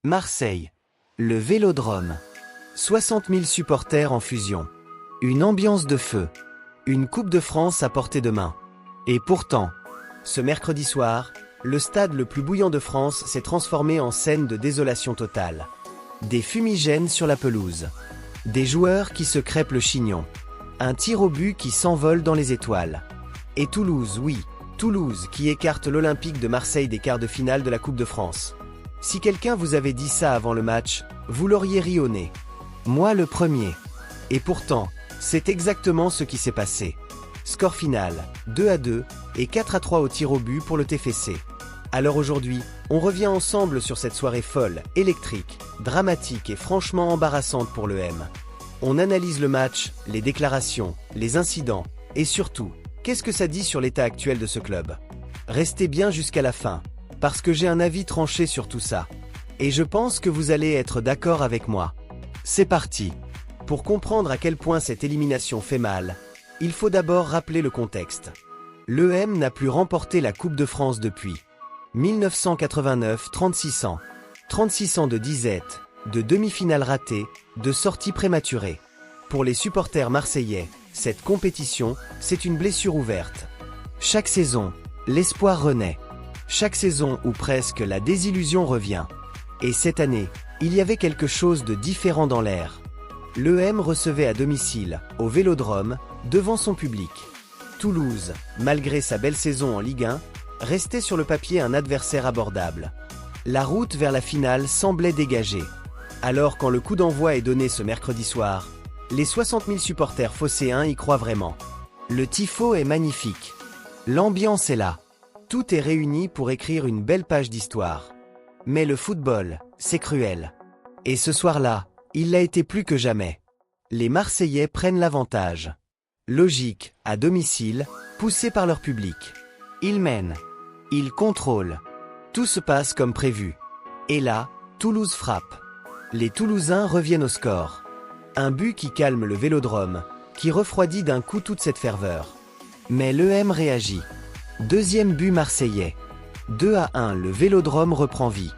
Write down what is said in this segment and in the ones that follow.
Marseille. Le Vélodrome. 60 000 supporters en fusion. Une ambiance de feu. Une Coupe de France à portée de main. Et pourtant, ce mercredi soir, le stade le plus bouillant de France s'est transformé en scène de désolation totale. Des fumigènes sur la pelouse. Des joueurs qui se crêpent le chignon. Un tir au but qui s'envole dans les étoiles. Et Toulouse, oui, Toulouse qui écarte l'Olympique de Marseille des quarts de finale de la Coupe de France. Si quelqu'un vous avait dit ça avant le match, vous l'auriez ri au nez. Moi le premier. Et pourtant, c'est exactement ce qui s'est passé. Score final, 2-2 et 4-3 au tir au but pour le TFC. Alors aujourd'hui, on revient ensemble sur cette soirée folle, électrique, dramatique et franchement embarrassante pour l'EM. On analyse le match, les déclarations, les incidents, et surtout, qu'est-ce que ça dit sur l'état actuel de ce club? Restez bien jusqu'à la fin, parce que j'ai un avis tranché sur tout ça. Et je pense que vous allez être d'accord avec moi. C'est parti. Pour comprendre à quel point cette élimination fait mal, il faut d'abord rappeler le contexte. L'EM n'a plus remporté la Coupe de France depuis 1989, 36 ans. 36 ans de disette, de demi-finales ratées, de sorties prématurées. Pour les supporters marseillais, cette compétition, c'est une blessure ouverte. Chaque saison, l'espoir renaît. Chaque saison ou presque la désillusion revient. Et cette année, il y avait quelque chose de différent dans l'air. L'EM recevait à domicile, au Vélodrome, devant son public. Toulouse, malgré sa belle saison en Ligue 1, restait sur le papier un adversaire abordable. La route vers la finale semblait dégagée. Alors quand le coup d'envoi est donné ce mercredi soir, les 60 000 supporters phocéens y croient vraiment. Le tifo est magnifique. L'ambiance est là. Tout est réuni pour écrire une belle page d'histoire. Mais le football, c'est cruel. Et ce soir-là, il l'a été plus que jamais. Les Marseillais prennent l'avantage. Logique, à domicile, poussés par leur public. Ils mènent. Ils contrôlent. Tout se passe comme prévu. Et là, Toulouse frappe. Les Toulousains reviennent au score. Un but qui calme le Vélodrome, qui refroidit d'un coup toute cette ferveur. Mais l'EM réagit. Deuxième but marseillais. 2-1, le Vélodrome reprend vie.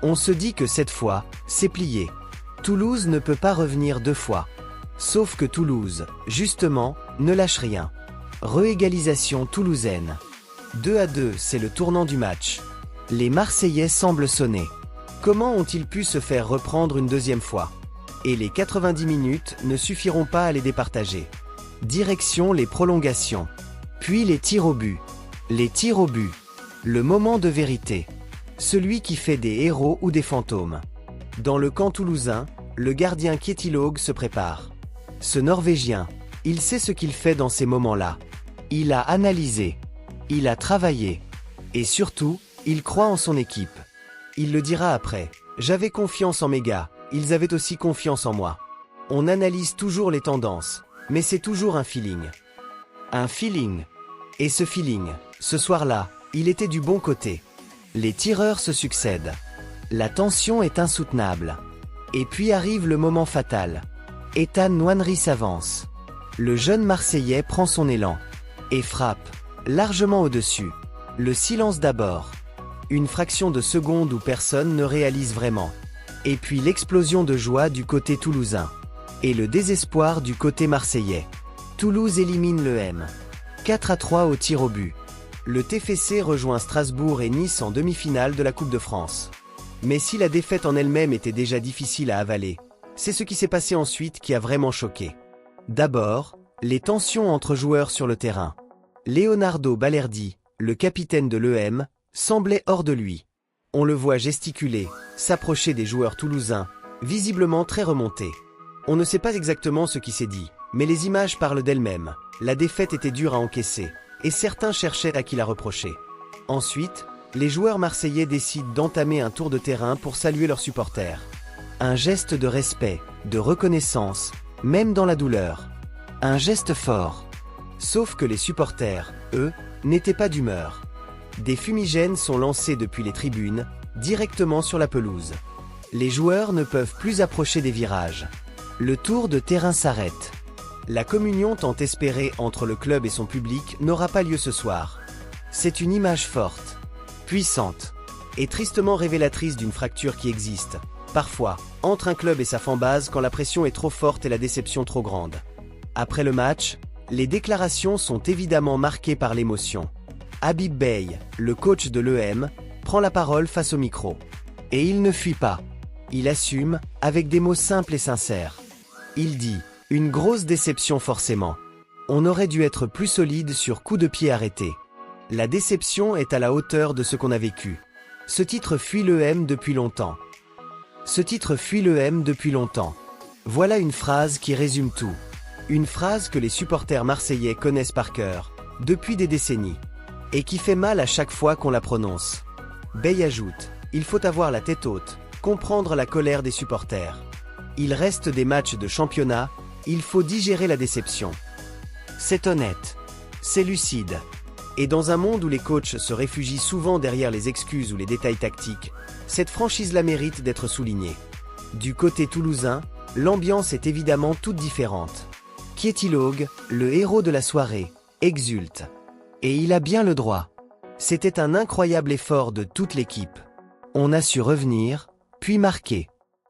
On se dit que cette fois, c'est plié. Toulouse ne peut pas revenir deux fois. Sauf que Toulouse, justement, ne lâche rien. Réégalisation toulousaine. 2-2, c'est le tournant du match. Les Marseillais semblent sonner. Comment ont-ils pu se faire reprendre une deuxième fois? Et les 90 minutes ne suffiront pas à les départager. Direction les prolongations. Puis les tirs au but. Les tirs au but. Le moment de vérité. Celui qui fait des héros ou des fantômes. Dans le camp toulousain, le gardien Kjetil se prépare. Ce Norvégien, il sait ce qu'il fait dans ces moments-là. Il a analysé. Il a travaillé. Et surtout, il croit en son équipe. Il le dira après. J'avais confiance en mes gars, ils avaient aussi confiance en moi. On analyse toujours les tendances, mais c'est toujours un feeling. Un feeling. Et ce feeling, ce soir-là, il était du bon côté. Les tireurs se succèdent. La tension est insoutenable. Et puis arrive le moment fatal. Ethan Nwaneri s'avance. Le jeune Marseillais prend son élan. Et frappe. Largement au-dessus. Le silence d'abord. Une fraction de seconde où personne ne réalise vraiment. Et puis l'explosion de joie du côté toulousain. Et le désespoir du côté marseillais. Toulouse élimine l'EM. 4-3 au tir au but. Le TFC rejoint Strasbourg et Nice en demi-finale de la Coupe de France. Mais si la défaite en elle-même était déjà difficile à avaler, c'est ce qui s'est passé ensuite qui a vraiment choqué. D'abord, les tensions entre joueurs sur le terrain. Leonardo Balerdi, le capitaine de l'EM, semblait hors de lui. On le voit gesticuler, s'approcher des joueurs toulousains, visiblement très remontés. On ne sait pas exactement ce qui s'est dit, mais les images parlent d'elles-mêmes. La défaite était dure à encaisser, et certains cherchaient à qui la reprocher. Ensuite, les joueurs marseillais décident d'entamer un tour de terrain pour saluer leurs supporters. Un geste de respect, de reconnaissance, même dans la douleur. Un geste fort. Sauf que les supporters, eux, n'étaient pas d'humeur. Des fumigènes sont lancés depuis les tribunes, directement sur la pelouse. Les joueurs ne peuvent plus approcher des virages. Le tour de terrain s'arrête. La communion tant espérée entre le club et son public n'aura pas lieu ce soir. C'est une image forte, puissante, et tristement révélatrice d'une fracture qui existe, parfois, entre un club et sa fanbase quand la pression est trop forte et la déception trop grande. Après le match, les déclarations sont évidemment marquées par l'émotion. Habib Beye, le coach de l'EM, prend la parole face au micro. Et il ne fuit pas. Il assume, avec des mots simples et sincères. Il dit « Une grosse déception forcément. On aurait dû être plus solide sur coup de pied arrêté. La déception est à la hauteur de ce qu'on a vécu. Ce titre fuit l'EM depuis longtemps. Ce titre fuit l'EM depuis longtemps. » Voilà une phrase qui résume tout. Une phrase que les supporters marseillais connaissent par cœur, depuis des décennies. Et qui fait mal à chaque fois qu'on la prononce. Beye ajoute « Il faut avoir la tête haute, comprendre la colère des supporters. Il reste des matchs de championnat, il faut digérer la déception. » C'est honnête. C'est lucide. Et dans un monde où les coachs se réfugient souvent derrière les excuses ou les détails tactiques, cette franchise-là mérite d'être soulignée. Du côté toulousain, l'ambiance est évidemment toute différente. Kietilog, le héros de la soirée, exulte. Et il a bien le droit. C'était un incroyable effort de toute l'équipe. On a su revenir, puis marquer.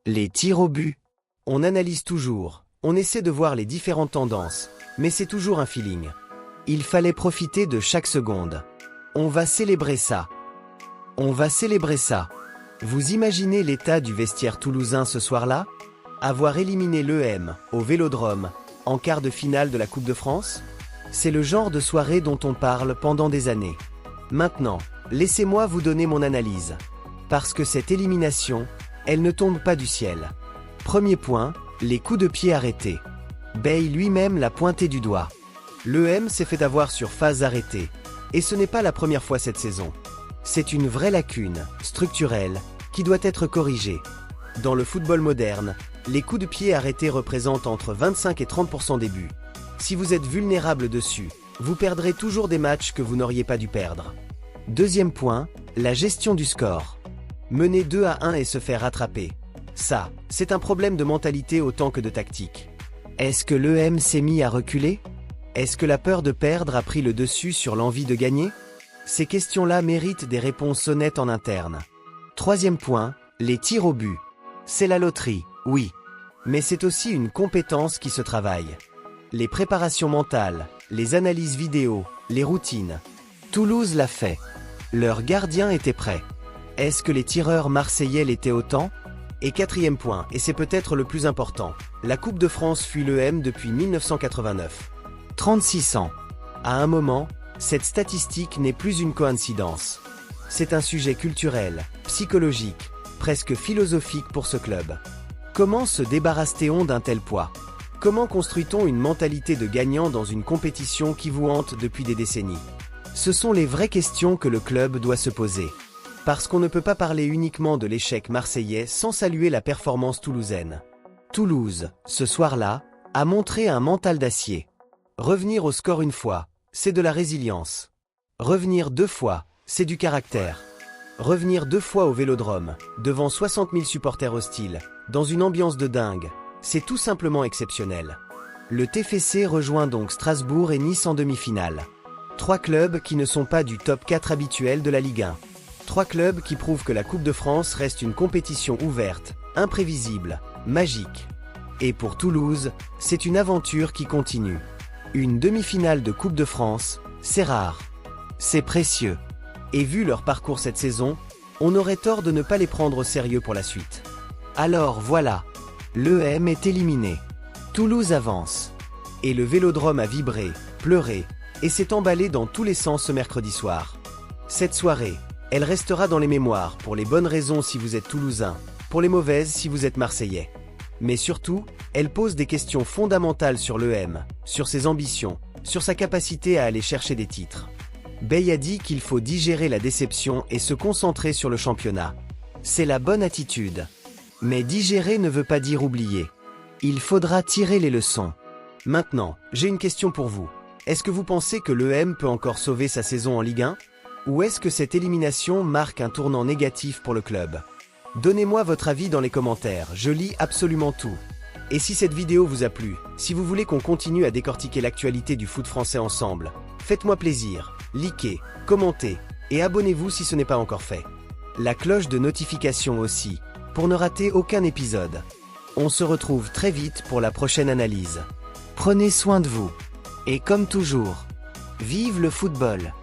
Les tirs au but. On analyse toujours, on essaie de voir les différentes tendances, mais c'est toujours un feeling. Il fallait profiter de chaque seconde. On va célébrer ça. On va célébrer ça. Vous imaginez l'état du vestiaire toulousain ce soir-là? Avoir éliminé l'EM, au Vélodrome, en quart de finale de la Coupe de France? C'est le genre de soirée dont on parle pendant des années. Maintenant, laissez-moi vous donner mon analyse. Parce que cette élimination, elle ne tombe pas du ciel. Premier point, les coups de pied arrêtés. Beye lui-même l'a pointé du doigt. L'EM s'est fait avoir sur phase arrêtée. Et ce n'est pas la première fois cette saison. C'est une vraie lacune, structurelle, qui doit être corrigée. Dans le football moderne, les coups de pied arrêtés représentent entre 25 et 30% des buts. Si vous êtes vulnérable dessus, vous perdrez toujours des matchs que vous n'auriez pas dû perdre. Deuxième point, la gestion du score. Mener 2-1 et se faire rattraper. Ça, c'est un problème de mentalité autant que de tactique. Est-ce que l'EM s'est mis à reculer? Est-ce que la peur de perdre a pris le dessus sur l'envie de gagner? Ces questions-là méritent des réponses honnêtes en interne. Troisième point, les tirs au but. C'est la loterie, oui. Mais c'est aussi une compétence qui se travaille. Les préparations mentales, les analyses vidéo, les routines. Toulouse l'a fait. Leur gardien était prêt. Est-ce que les tireurs marseillais l'étaient autant? Et quatrième point, et c'est peut-être le plus important, la Coupe de France fuit l'EM depuis 1989. 36 ans. À un moment, cette statistique n'est plus une coïncidence. C'est un sujet culturel, psychologique, presque philosophique pour ce club. Comment se débarrasse-t-on d'un tel poids? Comment construit-on une mentalité de gagnant dans une compétition qui vous hante depuis des décennies? Ce sont les vraies questions que le club doit se poser. Parce qu'on ne peut pas parler uniquement de l'échec marseillais sans saluer la performance toulousaine. Toulouse, ce soir-là, a montré un mental d'acier. Revenir au score une fois, c'est de la résilience. Revenir 2 fois, c'est du caractère. Revenir 2 fois au Vélodrome, devant 60 000 supporters hostiles, dans une ambiance de dingue, c'est tout simplement exceptionnel. Le TFC rejoint donc Strasbourg et Nice en demi-finale. 3 clubs qui ne sont pas du top 4 habituel de la Ligue 1. 3 clubs qui prouvent que la Coupe de France reste une compétition ouverte, imprévisible, magique. Et pour Toulouse, c'est une aventure qui continue. Une demi-finale de Coupe de France, c'est rare. C'est précieux. Et vu leur parcours cette saison, on aurait tort de ne pas les prendre au sérieux pour la suite. Alors voilà, l'EM est éliminé. Toulouse avance. Et le Vélodrome a vibré, pleuré, et s'est emballé dans tous les sens ce mercredi soir. Cette soirée, elle restera dans les mémoires pour les bonnes raisons si vous êtes toulousain, pour les mauvaises si vous êtes marseillais. Mais surtout, elle pose des questions fondamentales sur l'EM, sur ses ambitions, sur sa capacité à aller chercher des titres. Beye a dit qu'il faut digérer la déception et se concentrer sur le championnat. C'est la bonne attitude. Mais digérer ne veut pas dire oublier. Il faudra tirer les leçons. Maintenant, j'ai une question pour vous. Est-ce que vous pensez que l'EM peut encore sauver sa saison en Ligue 1? Ou est-ce que cette élimination marque un tournant négatif pour le club? Donnez-moi votre avis dans les commentaires, je lis absolument tout. Et si cette vidéo vous a plu, si vous voulez qu'on continue à décortiquer l'actualité du foot français ensemble, faites-moi plaisir, likez, commentez et abonnez-vous si ce n'est pas encore fait. La cloche de notification aussi, pour ne rater aucun épisode. On se retrouve très vite pour la prochaine analyse. Prenez soin de vous. Et comme toujours, vive le football!